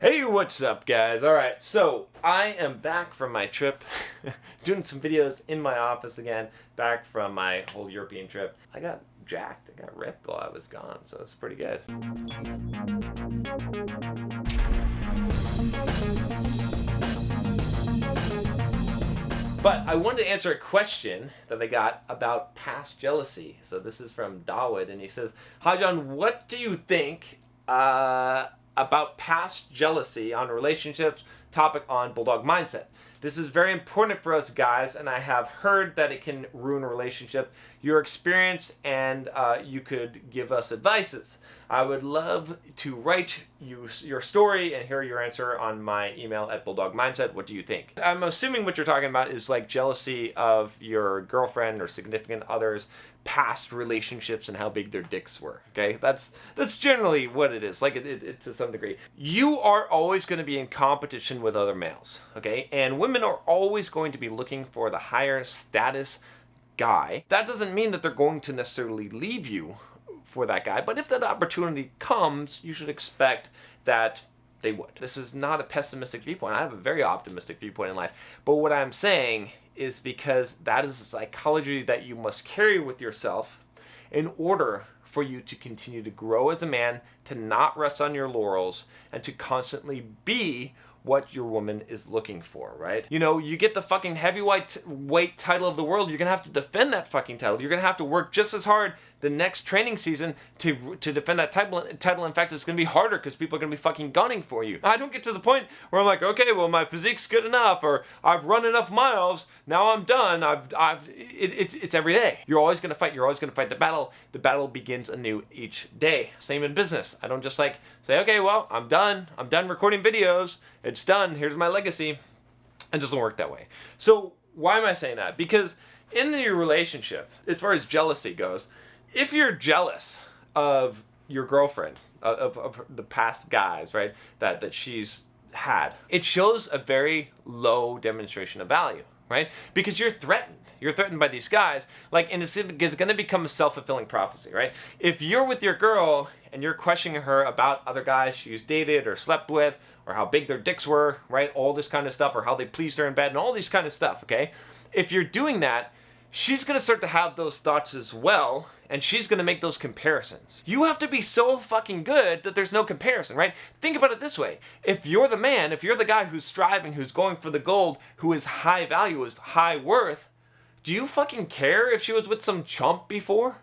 Hey, what's up, guys? Alright, so I am back from my trip, doing some videos in my office again, back from my whole European trip. I got jacked, I got ripped while I was gone, so it's pretty good. But I wanted to answer a question that I got about past jealousy. So this is from Dawood, and he says, "Hi John, what do you think about past jealousy on relationships? Topic on Bulldog Mindset. This is very important for us guys, and I have heard that it can ruin a relationship. Your experience, and you could give us advices. I would love to write you your story and hear your answer on my email at Bulldog Mindset. What do you think?" I'm assuming what you're talking about is like jealousy of your girlfriend or significant others' past relationships and how big their dicks were. Okay, that's generally what it is. Like it to some degree. You are always going to be in competition with other males. Okay, and women are always going to be looking for the higher status guy. That doesn't mean that they're going to necessarily leave you for that guy, but if that opportunity comes, you should expect that they would. This is not a pessimistic viewpoint. I have a very optimistic viewpoint in life, but what I'm saying is because that is a psychology that you must carry with yourself in order for you to continue to grow as a man, to not rest on your laurels, and to constantly be what your woman is looking for, right? You know, you get the fucking heavyweight title of the world, you're gonna have to defend that fucking title. You're gonna have to work just as hard the next training season to defend that title. In fact, it's gonna be harder because people are gonna be fucking gunning for you. I don't get to the point where I'm like, okay, well, my physique's good enough, or I've run enough miles, now I'm done. It's every day. You're always gonna fight. You're always gonna fight the battle. The battle begins anew each day. Same in business. I don't just like say, okay, well, I'm done recording videos. It's done. Here's my legacy. It doesn't work that way. So why am I saying that? Because in your relationship, as far as jealousy goes, if you're jealous of your girlfriend, of the past guys, right, that she's had, it shows a very low demonstration of value, right? Because you're threatened. You're threatened by these guys, like, and it's going to become a self-fulfilling prophecy, right? If you're with your girl and you're questioning her about other guys she's dated or slept with, or how big their dicks were, right? All this kind of stuff, or how they pleased her in bed, and all these kind of stuff, okay? If you're doing that, she's going to start to have those thoughts as well, and she's going to make those comparisons. You have to be so fucking good that there's no comparison, right? Think about it this way. If you're the man, if you're the guy who's striving, who's going for the gold, who is high value, is high worth, do you fucking care if she was with some chump before?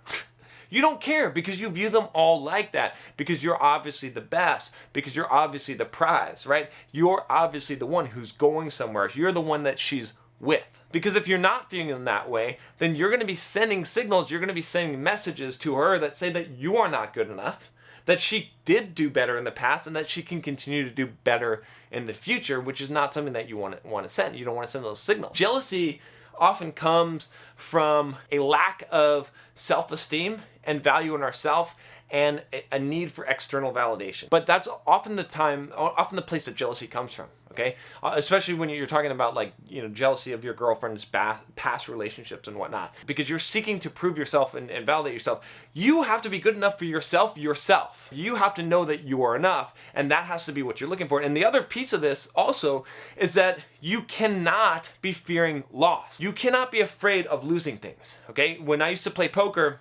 You don't care because you view them all like that, because you're obviously the best, because you're obviously the prize, right? You're obviously the one who's going somewhere. You're the one that she's with. Because if you're not viewing them that way, then you're going to be sending signals, you're going to be sending messages to her that say that you are not good enough, that she did do better in the past, and that she can continue to do better in the future, which is not something that you want to send. You don't want to send those signals. Jealousy often comes from a lack of self-esteem and value in ourselves, and a need for external validation. But that's often the place that jealousy comes from, okay? Especially when you're talking about, like, you know, jealousy of your girlfriend's past relationships and whatnot. Because you're seeking to prove yourself and validate yourself. You have to be good enough for yourself. You have to know that you are enough, and that has to be what you're looking for. And the other piece of this also is that you cannot be fearing loss. You cannot be afraid of losing things, okay? When I used to play poker,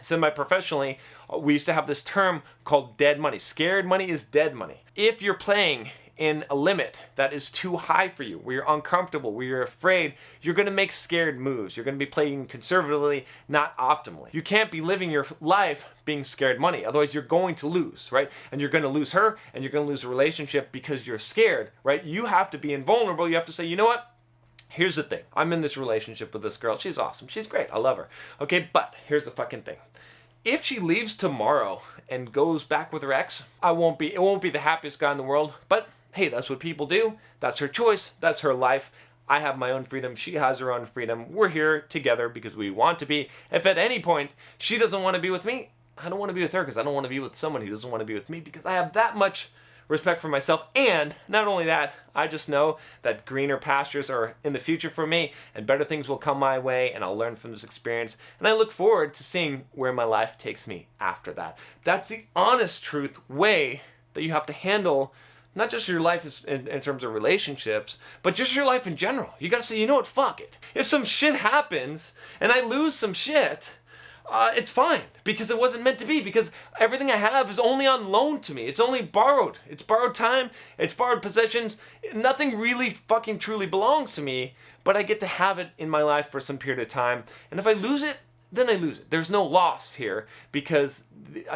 semi-professionally, we used to have this term called dead money. Scared money is dead money. If you're playing in a limit that is too high for you, where you're uncomfortable, where you're afraid, you're going to make scared moves. You're going to be playing conservatively, not optimally. You can't be living your life being scared money. Otherwise, you're going to lose, right? And you're going to lose her, and you're going to lose a relationship because you're scared, right? You have to be invulnerable. You have to say, you know what? Here's the thing. I'm in this relationship with this girl. She's awesome. She's great. I love her. Okay, but here's the fucking thing. If she leaves tomorrow and goes back with her ex, it won't be the happiest guy in the world, but hey, that's what people do. That's her choice. That's her life. I have my own freedom. She has her own freedom. We're here together because we want to be. If at any point she doesn't want to be with me, I don't want to be with her, because I don't want to be with someone who doesn't want to be with me, because I have that much respect for myself. And not only that, I just know that greener pastures are in the future for me, and better things will come my way, and I'll learn from this experience. And I look forward to seeing where my life takes me after that. That's the honest truth way that you have to handle Not just your life in terms of relationships, but just your life in general. You gotta say, you know what, fuck it. If some shit happens and I lose some shit, it's fine, because it wasn't meant to be, because everything I have is only on loan to me. It's only borrowed. It's borrowed time, it's borrowed possessions. Nothing really fucking truly belongs to me, but I get to have it in my life for some period of time. And if I lose it, then I lose it. There's no loss here, because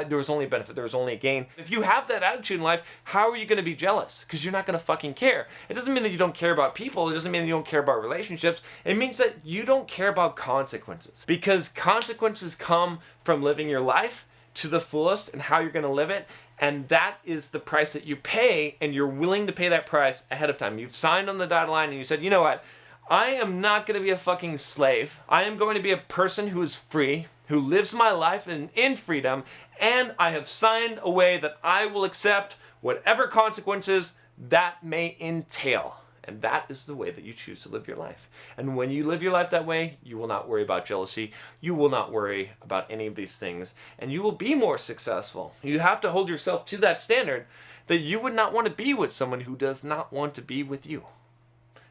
there was only a benefit, there was only a gain. If you have that attitude in life, how are you going to be jealous? Because you're not going to fucking care. It doesn't mean that you don't care about people. It doesn't mean that you don't care about relationships. It means that you don't care about consequences. Because consequences come from living your life to the fullest and how you're going to live it. And that is the price that you pay, and you're willing to pay that price ahead of time. You've signed on the dotted line and you said, you know what? I am not going to be a fucking slave. I am going to be a person who is free, who lives my life in freedom, and I have signed away that I will accept whatever consequences that may entail. And that is the way that you choose to live your life. And when you live your life that way, you will not worry about jealousy. You will not worry about any of these things. And you will be more successful. You have to hold yourself to that standard that you would not want to be with someone who does not want to be with you.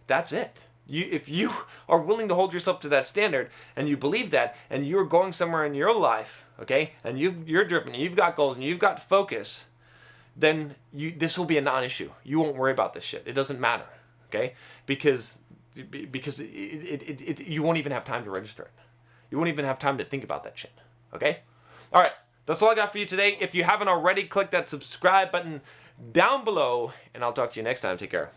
That's it. If you are willing to hold yourself to that standard, and you believe that, and you're going somewhere in your life, okay, and you're driven, and you've got goals, and you've got focus, then this will be a non-issue. You won't worry about this shit. It doesn't matter, okay, because you won't even have time to register it. You won't even have time to think about that shit, okay? All right, that's all I got for you today. If you haven't already, click that subscribe button down below, and I'll talk to you next time. Take care.